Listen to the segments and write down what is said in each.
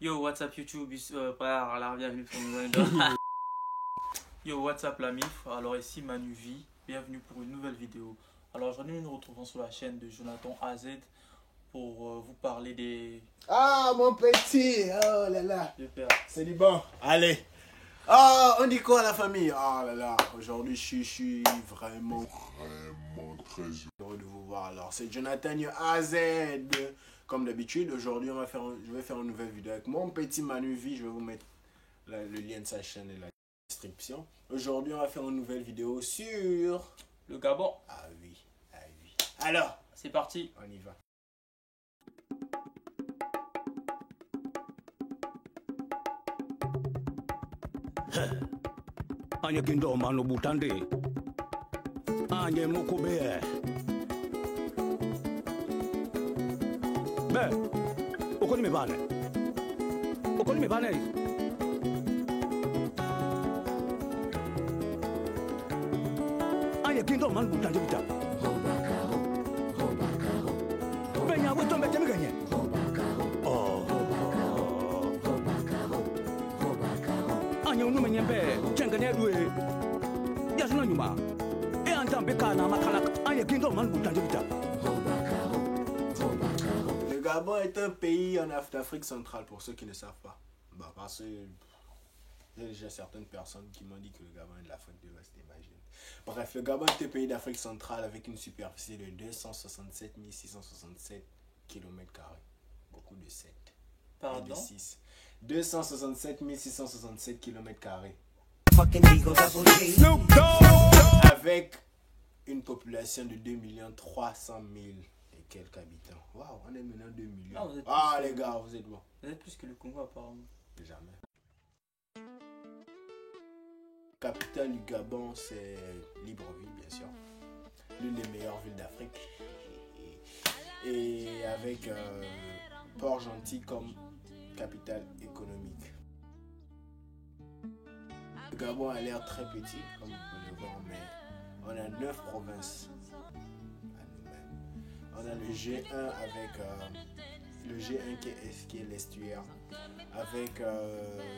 Yo, what's up YouTube, bienvenue pour une nouvelle Yo, what's up la MIF, alors ici Manu V, bienvenue pour une nouvelle vidéo. Alors aujourd'hui nous nous retrouvons sur la chaîne de Jonathan AZ pour vous parler des... Ah mon petit, oh là là, Super. c'est du bon, allez. Oh, on dit quoi la famille? Oh là là, aujourd'hui je suis vraiment très heureux de vous voir. Alors c'est Jonathan AZ. Comme d'habitude, aujourd'hui je vais faire une nouvelle vidéo avec mon petit Manu V. Je vais vous mettre le lien de sa chaîne et la description. Aujourd'hui on va faire une nouvelle vidéo sur le Gabon. Ah oui, ah oui. Alors, c'est parti. On y va. Anye kindo mano butande anye mukube be okoni me bane anye kindo mano butande bita be nya weto mbete miganye unu menyembe chengane duwe yasuna nyuma e antambe kana makala anye kindo man butande bita. Le Gabon est un pays en Afrique centrale pour ceux qui ne savent pas. Bah parce que il y a déjà certaines personnes qui m'ont dit que le Gabon est de l'Afrique de l'Ouest, imagine. Bref, le Gabon est un pays d'Afrique centrale avec une superficie de 267 667 km². Beaucoup de 7. Pardon? Et de 6. 267 667 km². Avec une population de 2 300 000 et quelques habitants. Waouh, on est maintenant 2 millions. Ah, les gars, vous êtes bons. Vous êtes plus que le Congo apparemment. Jamais. La capitale du Gabon, c'est Libreville, bien sûr. L'une des meilleures villes d'Afrique. Et avec Port-Gentil comme capitale économique. Le Gabon a l'air très petit, comme vous pouvez le voir, mais on a 9 provinces à nous-mêmes. On a le G1 avec le G1 qui est l'estuaire, avec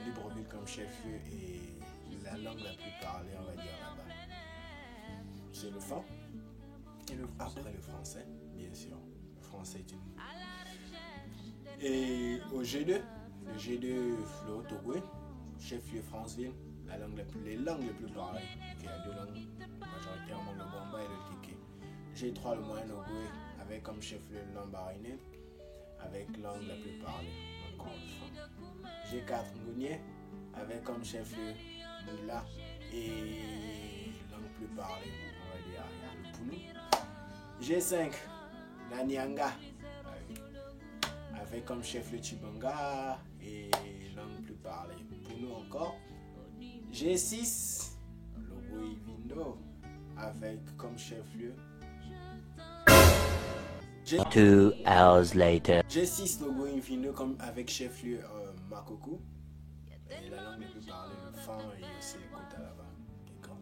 Libreville comme chef-lieu et la langue la plus parlée, on va dire là-bas. C'est le fang. Et le français. Après le français, bien sûr. Le français est une... Et au G2, le G2, le Haut-Togo, chef-lieu Franceville, les langues les plus parlées. Il y a deux langues, majoritairement le Bamba et le Tiké. G3, le Moyen-Ogooué, avec comme chef-lieu le Lambaréné, avec langue la plus parlée, encore le franc. G4, Ngounié, avec comme chef-lieu Moula et langue plus parlée, on va dire le Pounou. G5, la Nyanga, avec comme chef le Chibanga et langue plus parlée. Pour nous encore, G6, le Goïvindo, avec comme chef-lieu. 2 hours later. G6, le Goïvindo, comme avec chef-lieu Makoko. Et la langue la plus parlée, le Fan et aussi les Kota là-bas, qui est grande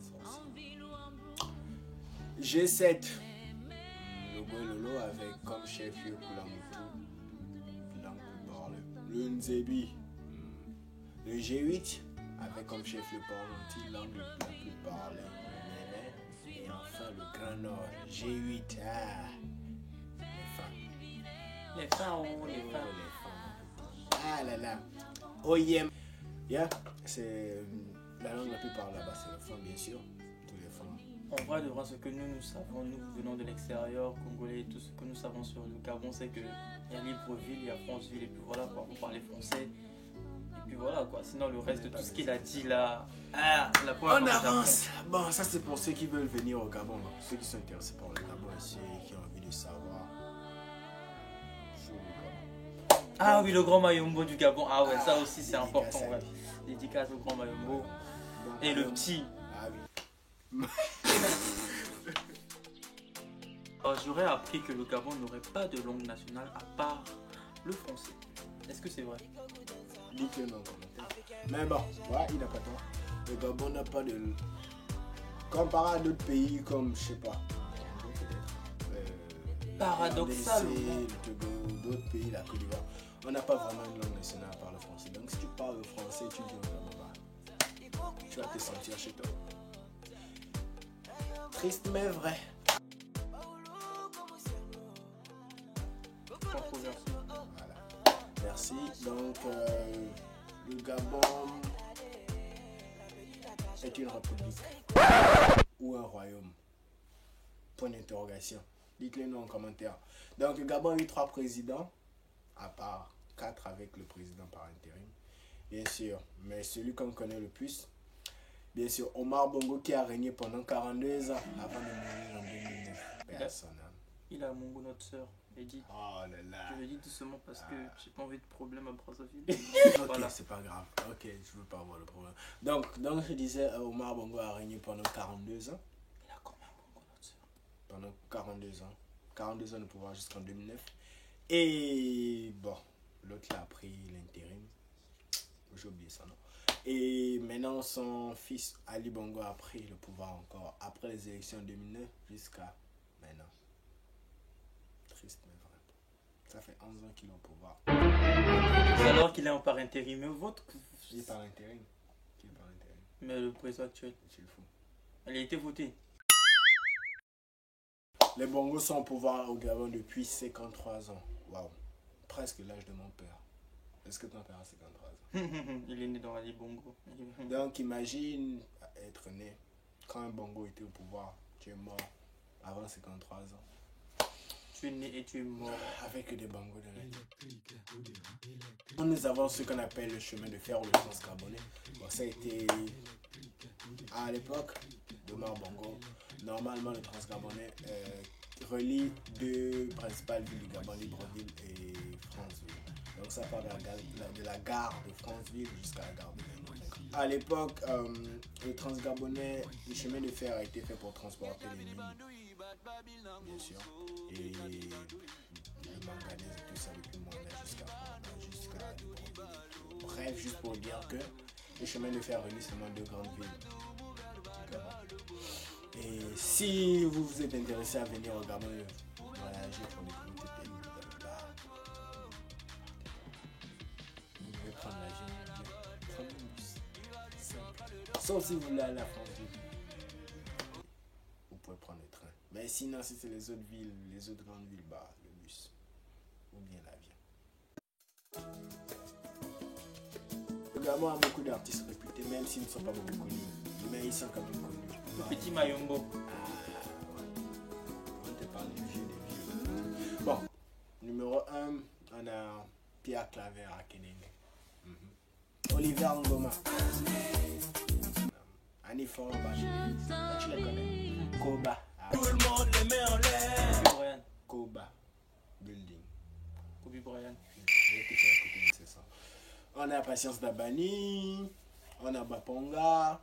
aussi. G7, le Goïlolo, avec comme chef-lieu Kulamutu. Le Nzebi, le G8 avec comme chef le Port-Gentil, langue la plus parlée, et enfin le Grand Nord, G8, les femmes. Ah là là, OIM, yeah, c'est la langue la plus parlée là-bas, c'est le fond bien sûr, tous les fonds. En vrai, de vrai, ce que nous savons, nous venons de l'extérieur, Congolais, tout ce que nous savons sur le Gabon, c'est que il y a Libreville, il y a Franceville, et puis voilà, quoi, vous parlez français, et puis voilà, quoi. Sinon, le reste de tout ce qu'il a dit là, la première on avance. Bon, ça c'est pour ceux qui veulent venir au Gabon, ceux qui sont intéressés par le Gabon, ceux qui ont envie de savoir sur le Gabon. Ah oui, le grand Mayombo du Gabon, ah ouais, ça aussi c'est important, ouais. Dédicace au grand Mayombo. Et le petit. Ah oui. J'aurais appris que le Gabon n'aurait pas de langue nationale à part le français. Est-ce que c'est vrai? Dites-le dans le commentaire. Mais bon, ouais, il n'a pas tort. Le Gabon n'a pas de... Comparé à d'autres pays comme, je sais pas, paradoxal. Le Togo, d'autres pays, la Côte d'Ivoire, on n'a pas vraiment une langue nationale à part le français. te sentir chez toi. Triste mais vrai. Controversé. Voilà. Merci. Donc, le Gabon est une république ou un royaume? Point d'interrogation. Dites-le nous en commentaire. Donc, le Gabon a eu 3 présidents, à part 4 avec le président par intérim. Bien sûr, mais celui qu'on connaît le plus, bien sûr, Omar Bongo qui a régné pendant 42 ans avant de mourir en 2009. Personne. Il a Mongo, notre soeur, Edith. Oh là là. Je le dis doucement parce que j'ai pas envie de problème à Brazzaville. Ok, Voilà. c'est pas grave. Ok, je veux pas avoir le problème. Donc je disais, Omar Bongo a régné pendant 42 ans. Il a combien Mongo, notre soeur? Pendant 42 ans. 42 ans de pouvoir jusqu'en 2009. Et bon, l'autre là a pris l'intérim. J'ai oublié ça, non? Et maintenant, son fils Ali Bongo a pris le pouvoir encore après les élections 2009 jusqu'à maintenant. Triste, mais vrai. Ça fait 11 ans qu'il est au pouvoir. Alors qu'il est en par intérim, mais votre. Il est par intérim. Il est par intérim. Mais le président actuel, C'est le fou. elle a été votée. Les Bongos sont au pouvoir au Gabon depuis 53 ans. Waouh. Presque l'âge de mon père. Est-ce que ton père a 53 ans? Il est né dans Ali Bongo. Donc imagine être né quand un Bongo était au pouvoir. Tu es mort avant 53 ans. Tu es né et tu es mort. Avec des Bongos de la Nous avons ce qu'on appelle le chemin de fer ou le transcarbonais. Bon, ça a été à l'époque d'Omar Bongo. Normalement, le transcarbonais relie 2 principales villes du Gabon, Libreville et Franceville. Donc ça part de la gare de Franceville jusqu'à la gare de Libreville. À l'époque, le transgabonais, le chemin de fer a été fait pour transporter les mines, bien sûr, et le manganèse et tout ça depuis Moana jusqu'à Libreville. Bref, juste pour dire que le chemin de fer relie seulement 2 grandes villes du Gabon. Et si vous vous êtes intéressé à venir au Gabon, voyager pour découvrir tes pays, vous pouvez prendre l'avion, prendre le bus. Sauf si vous voulez aller à la France, vous pouvez prendre le train. Mais sinon, si c'est les autres villes, les autres grandes villes, bah, le bus ou bien l'avion. Le Gabon a beaucoup d'artistes réputés, même s'ils ne sont pas beaucoup connus. Mais ils sont quand même connus. Le petit Mayombo. On te parle des vieux. Bon, numéro 1, on a Pierre Claver à Keneng. Olivier Ngoma. Annie Forbachi. Tu les connais? Koba. Tout le monde les met en l'air. Kobe Bryant. Koba. Building. Kobe Bryant. J'ai été faire un copine, c'est ça. On a Patience Dabani. On a Baponga.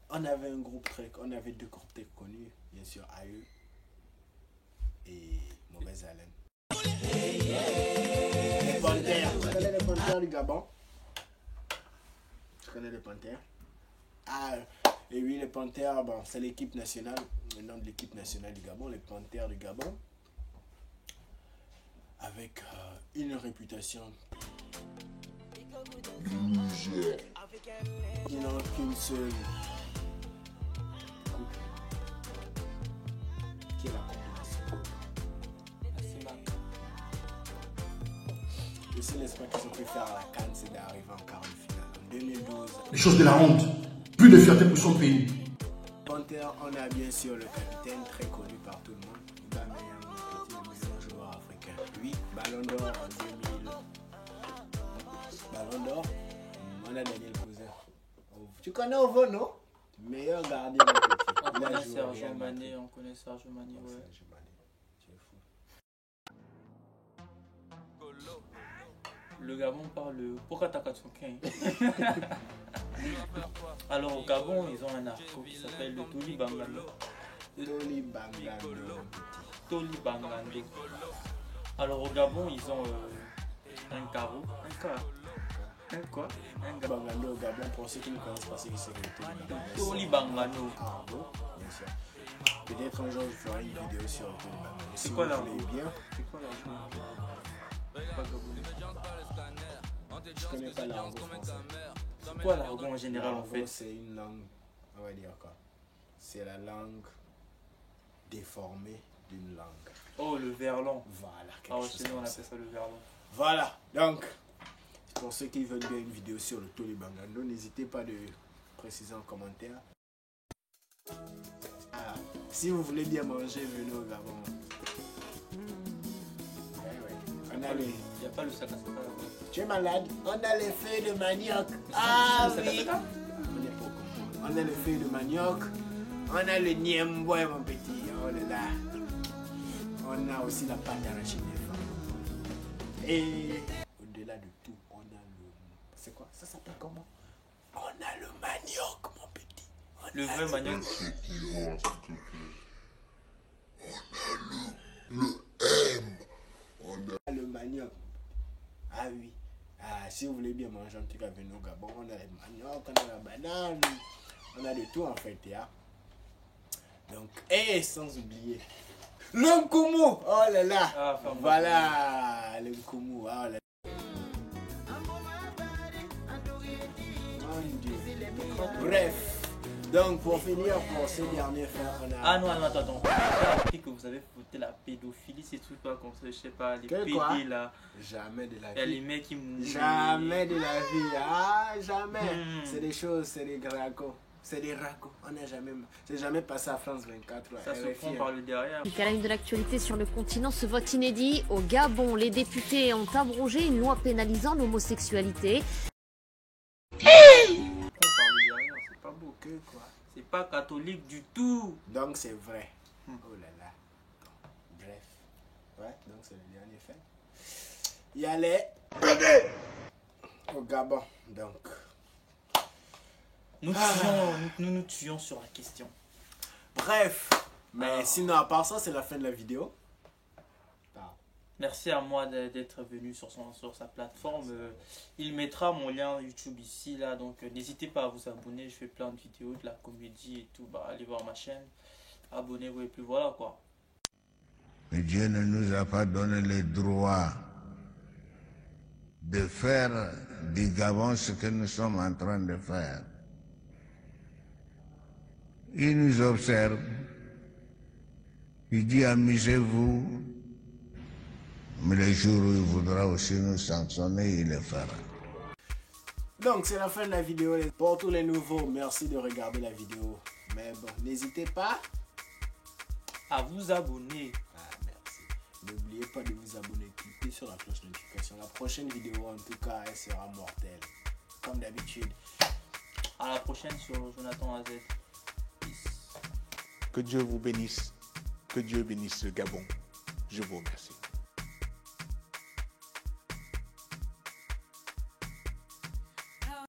On avait un groupe on avait 2 groupes très connus, bien sûr, AE et Mauvaise Haleine. Les Panthères. Tu connais les Panthères du Gabon? Tu connais les Panthères? Ah, et oui, les Panthères, bon, c'est l'équipe nationale, le nom de l'équipe nationale du Gabon, les Panthères du Gabon, avec une réputation. Ils n'ont qu'une seule coupe, qui est la combinaison. Le seul espoir qu'ils ont pu faire à la CAN, c'est d'arriver en quart de finale. En 2012, Les choses de la honte, plus de fierté pour son pays. Panthère, on a bien sûr le capitaine, très connu par tout le monde, Bameyang, le meilleur joueur africain. Oui, Ballon d'Or en 2000. Ballon d'Or, on a Daniel Cousin. Tu connais Ovo, non? Meilleur gardien de petit. On Il a connaît joué au Serge Real Mané, Madrid. on connaît Serge Mané, ouais. Serge Mané, tu es fou. Le Gabon parle Pokataka Tsokin. Alors au Gabon, ils ont un arco qui s'appelle le Toli Bangando. Toli Bangando. Toli Bangando. Alors au Gabon, ils ont un carreau, un quoi? Un Gabon. Bangando au Gabon, pour ceux qui ne connaissent pas ce que c'est que le Toli Bangando. Arbo, bien sûr. Peut-être un jour je ferai une vidéo sur le Toli Bangando. C'est Si quoi vous l'arbre? voulez bien. C'est quoi l'argent? Pas gabonais. Je connais pas l'arbre français. quoi l'argot en général en L'argot, fait? c'est une langue, on va dire quoi? C'est la langue déformée d'une langue. Oh, le verlan. Voilà, quelque Ah ouais, chose chez nous on comme appelle ça. ça le verlan. Voilà, donc, pour ceux qui veulent bien une vidéo sur le Toli Bangando, n'hésitez pas de préciser en commentaire. Ah, si vous voulez bien manger, venez au Gabon. On a les... Il n'y a pas le sac à sac là-bas. Tu es malade? On a les feuilles de manioc. Le Ah sac à oui. sac là? On a les feuilles de manioc. On a le niemboy, mon petit. Oh là là. On a aussi la pâte d'arachide des femmes. Et au-delà de tout, on a le... C'est quoi? Ça s'appelle comment? On a le manioc, mon petit. Le vrai manioc. On a le manioc. Ah oui. Ah, si vous voulez bien manger, en tout cas, venez au Gabon. On a le manioc, on a la banane. On a de tout en fait, ya. Donc, et sans oublier le Nkoumou. Oh là là. Ah, enfin, voilà, le Nkoumou. Oh là là. Mon Dieu. Bref. Donc, pour finir, pour ce dernier frère, on a... Ah non, attends. J'ai appris que vous avez foutu la pédophilie, ces trucs là, comme ça, je sais pas, les Que quoi? PD là. Jamais de la Il y a les vie. mecs qui mourent. Jamais de la vie. Ah, jamais. Hmm. C'est des choses, c'est des ragots. C'est des ragots. On n'a jamais... C'est jamais passé à France 24. Ouais. Ça se RFI, prend par le derrière. À la une de l'actualité sur le continent, ce vote inédit. Au Gabon, les députés ont abrogé une loi pénalisant l'homosexualité. On prend par le derrière, c'est pas beau. Que quoi? C'est pas catholique du tout. Donc c'est vrai. Oh là là. Bref. Ouais, donc c'est le dernier fait. Il y a les bébés au Gabon. Donc. Nous tuons sur la question. Bref. Mais sinon, à part ça, c'est la fin de la vidéo. Merci à moi d'être venu sur sa plateforme. Il mettra mon lien YouTube ici, là. Donc n'hésitez pas à vous abonner. Je fais plein de vidéos, de la comédie et tout. Bah, allez voir ma chaîne. Abonnez-vous et puis voilà quoi. Mais Dieu ne nous a pas donné le droit de faire du Gabon ce que nous sommes en train de faire. Il nous observe. Il dit amusez-vous. Mais le jour où il voudra aussi nous sanctionner, il le fera. Donc c'est la fin de la vidéo. Pour tous les nouveaux, merci de regarder la vidéo. Mais bon, n'hésitez pas À vous abonner. Ah, merci. N'oubliez pas de vous abonner, cliquez sur la cloche de notification. La prochaine vidéo, en tout cas, elle sera mortelle. Comme d'habitude. À la prochaine sur Jonathan AZ. Peace. Que Dieu vous bénisse. Que Dieu bénisse le Gabon. Je vous remercie.